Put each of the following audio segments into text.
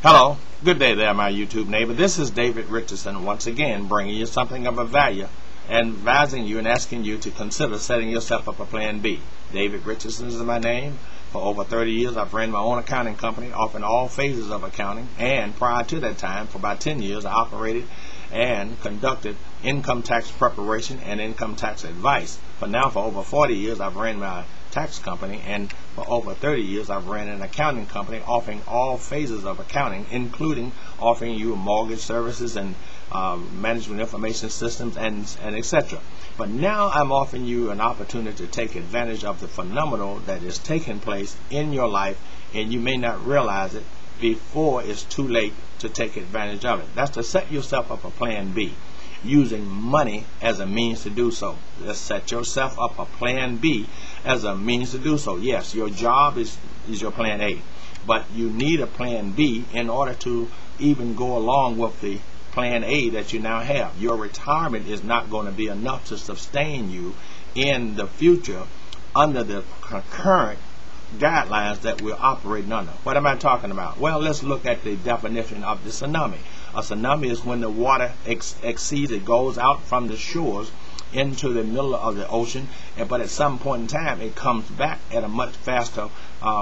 Hello, good day there, my YouTube neighbor. This is David Richardson once again bringing you something of a value and advising you and asking you to consider setting yourself up a plan B. David Richardson is my name. For over 30 years I've ran my own accounting company, offering all phases of accounting, and prior to that time, for about 10 years, I operated and conducted income tax preparation and income tax advice. For over 40 years I've ran my tax company, and for over 30 years I've ran an accounting company offering all phases of accounting, including offering you mortgage services and management information systems and etc. But now I'm offering you an opportunity to take advantage of the phenomenon that is taking place in your life, and you may not realize it before it's too late to take advantage of it. That's to set yourself up a plan B, using money as a means to do so. Just set yourself up a plan B as a means to do so. Yes, your job is your plan A, but you need a plan B in order to even go along with the plan A that you now have. Your retirement is not going to be enough to sustain you in the future under the current guidelines that we're operating under. What am I talking about? Well, let's look at the definition of the tsunami. A tsunami is when the water exceeds, it goes out from the shores into the middle of the ocean, but at some point in time it comes back at a much faster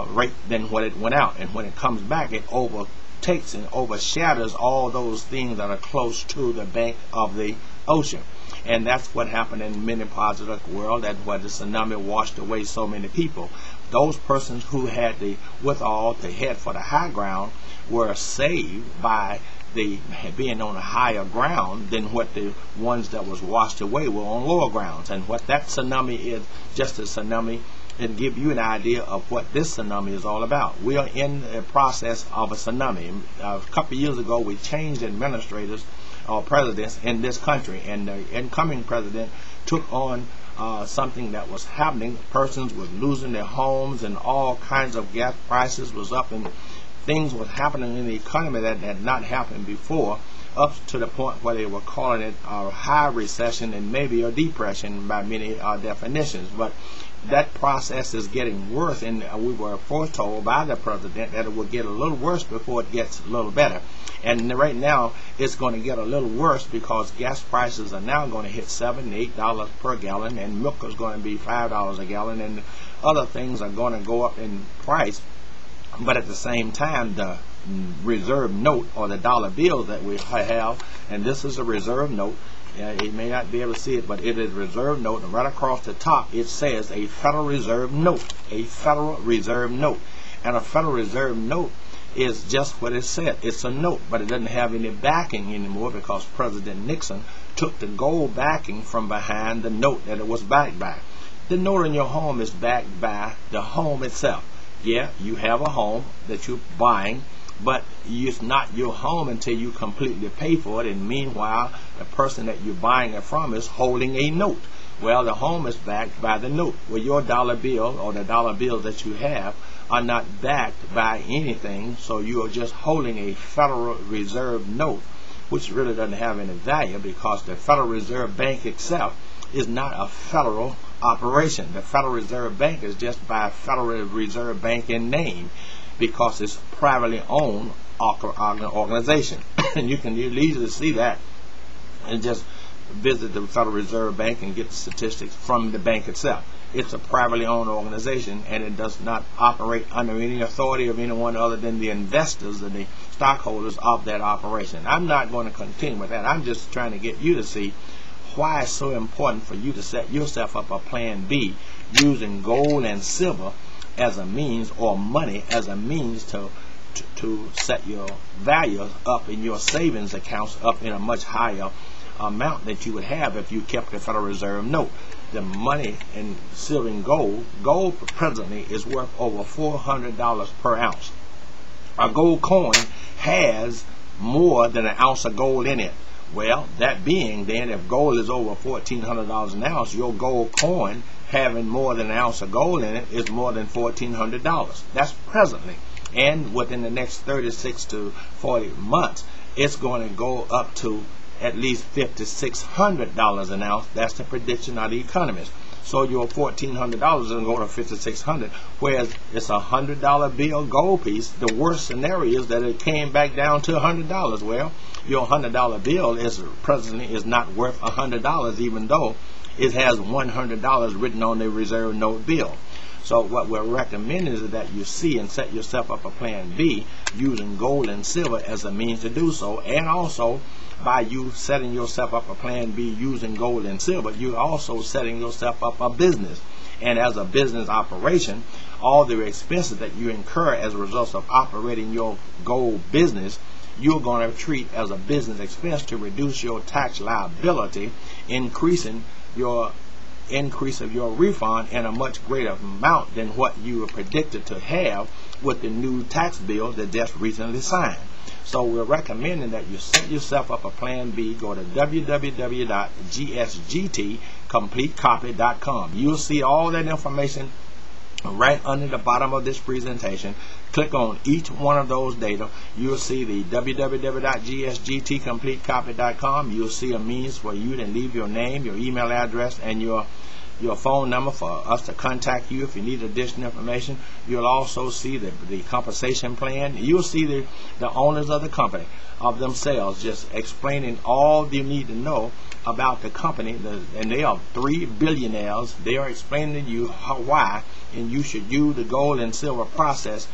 rate than what it went out, and when it comes back it overtakes and overshadows all those things that are close to the bank of the ocean. And that's what happened in many parts of the world. That's why the tsunami washed away so many people. Those persons who had the wherewithal to head for the high ground were saved by the being on a higher ground than what the ones that was washed away were on lower grounds. And what that tsunami is, just a tsunami, and give you an idea of what this tsunami is all about. We are in a process of a tsunami. A couple of years ago we changed administrators or presidents in this country, and the incoming president took on something that was happening. Persons were losing their homes, and all kinds of gas prices was up, and things was happening in the economy that had not happened before, up to the point where they were calling it a high recession and maybe a depression by many definitions. But that process is getting worse, and we were foretold by the president that it would get a little worse before it gets a little better. And right now it's going to get a little worse because gas prices are now going to hit $7 and $8 per gallon, and milk is going to be $5 a gallon, and other things are going to go up in price. But at the same time, the reserve note, or the dollar bill that we have, and this is a reserve note, you may not be able to see it, but it is a reserve note, and right across the top it says a Federal Reserve note. A Federal Reserve note. And a Federal Reserve note is just what it said. It's a note, but it doesn't have any backing anymore because President Nixon took the gold backing from behind the note that it was backed by. The note in your home is backed by the home itself. Yeah, you have a home that you're buying, but it's not your home until you completely pay for it, and meanwhile the person that you're buying it from is holding a note. Well, the home is backed by the note. Well, your dollar bill or the dollar bills that you have are not backed by anything, so you are just holding a Federal Reserve note, which really doesn't have any value because the Federal Reserve Bank itself is not a federal operation. The Federal Reserve Bank is just by Federal Reserve Bank in name, because it's privately owned organization. And you can easily see that and just visit the Federal Reserve Bank and get the statistics from the bank itself. It's a privately owned organization, and it does not operate under any authority of anyone other than the investors and the stockholders of that operation. I'm not going to continue with that. I'm just trying to get you to see why it's so important for you to set yourself up a plan B, using gold and silver as a means, or money as a means to set your value up in your savings accounts up in a much higher amount that you would have if you kept the Federal Reserve note. The money in silver and gold presently is worth over $400 per ounce. A gold coin has more than an ounce of gold in it. Well, that being, then, if gold is over $1,400 an ounce, your gold coin having more than an ounce of gold in it is more than $1,400. That's presently. And within the next 36 to 40 months, it's going to go up to at least $5,600 an ounce. That's the prediction of the economists. So your $1,400 is going to go to $5,600. Whereas it's a $100 bill gold piece. The worst scenario is that it came back down to $100. Well, your $100 bill presently is not worth $100, even though it has $100 written on the reserve note bill. So what we're recommending is that you see and set yourself up a plan B using gold and silver as a means to do so, and also by you setting yourself up a plan B using gold and silver, you're also setting yourself up a business. And as a business operation, all the expenses that you incur as a result of operating your gold business, you're going to treat as a business expense to reduce your tax liability, increasing your increase of your refund in a much greater amount than what you were predicted to have with the new tax bill that just recently signed. So we're recommending that you set yourself up a plan B. Go to www.gsgtcompletecopy.com. You'll see all that information right under the bottom of this presentation. Click on each one of those data. You'll see the www.gsgtcompletecopy.com. You'll see a means for you to leave your name, your email address, and your phone number for us to contact you if you need additional information. You'll also see the compensation plan. You'll see the owners of the company of themselves just explaining all you need to know about the company, and they are 3 billionaires. They are explaining to you why, and you should use the gold and silver process,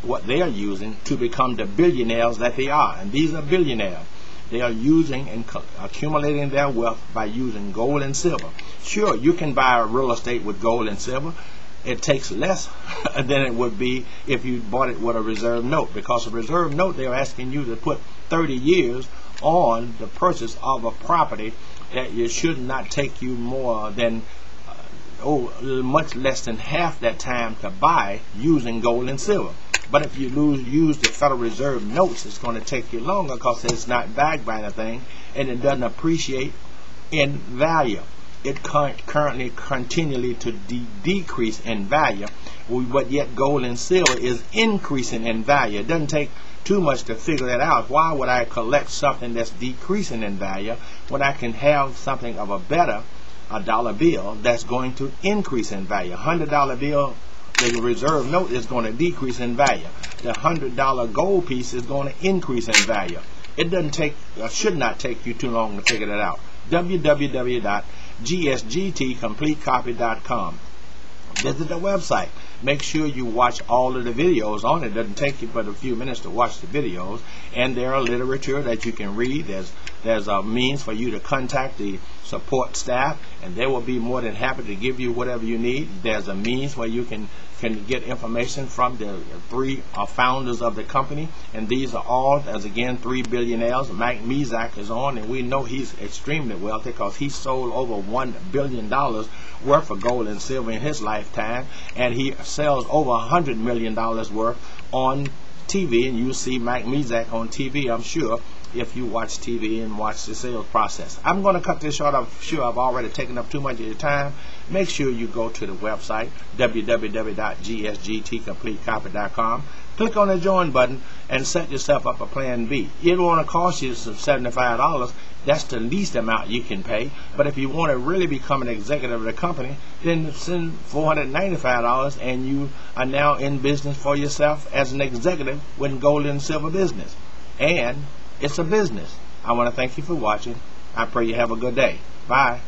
what they are using to become the billionaires that they are. And these are billionaires. They are using and accumulating their wealth by using gold and silver. Sure, you can buy real estate with gold and silver. It takes less than it would be if you bought it with a reserve note, because a reserve note, they're asking you to put 30 years on the purchase of a property that you should not take you more than much less than half that time to buy using gold and silver. But if you use the Federal Reserve notes, it's going to take you longer because it's not backed by anything and it doesn't appreciate in value. It currently continually to decrease in value, but yet gold and silver is increasing in value. It doesn't take too much to figure that out. Why would I collect something that's decreasing in value when I can have something of a dollar bill that's going to increase in value? $100 bill, the reserve note is going to decrease in value. The $100 gold piece is going to increase in value. It doesn't take, should not take you too long to figure that out. www.gsgtcompletecopy.com. Visit the website. Make sure you watch all of the videos on it. It doesn't take you but a few minutes to watch the videos, and there are literature that you can read. There's a means for you to contact the support staff, and they will be more than happy to give you whatever you need. There's a means where you can get information from the 3 founders of the company, and these are all, as again, 3 billionaires. Mike Mezak is on, and we know he's extremely wealthy because he sold over $1 billion worth of gold and silver in his lifetime, and he sells over $100 million worth on TV, and you see Mike Mezak on TV, I'm sure, if you watch TV and watch the sales process. I'm going to cut this short. I'm sure I've already taken up too much of your time. Make sure you go to the website, www.gsgtcompletecopy.com. Click on the join button and set yourself up a plan B. It won't cost you some $75. That's the least amount you can pay. But if you want to really become an executive of the company, then send $495 and you are now in business for yourself as an executive with gold and silver business. And it's a business. I want to thank you for watching. I pray you have a good day. Bye.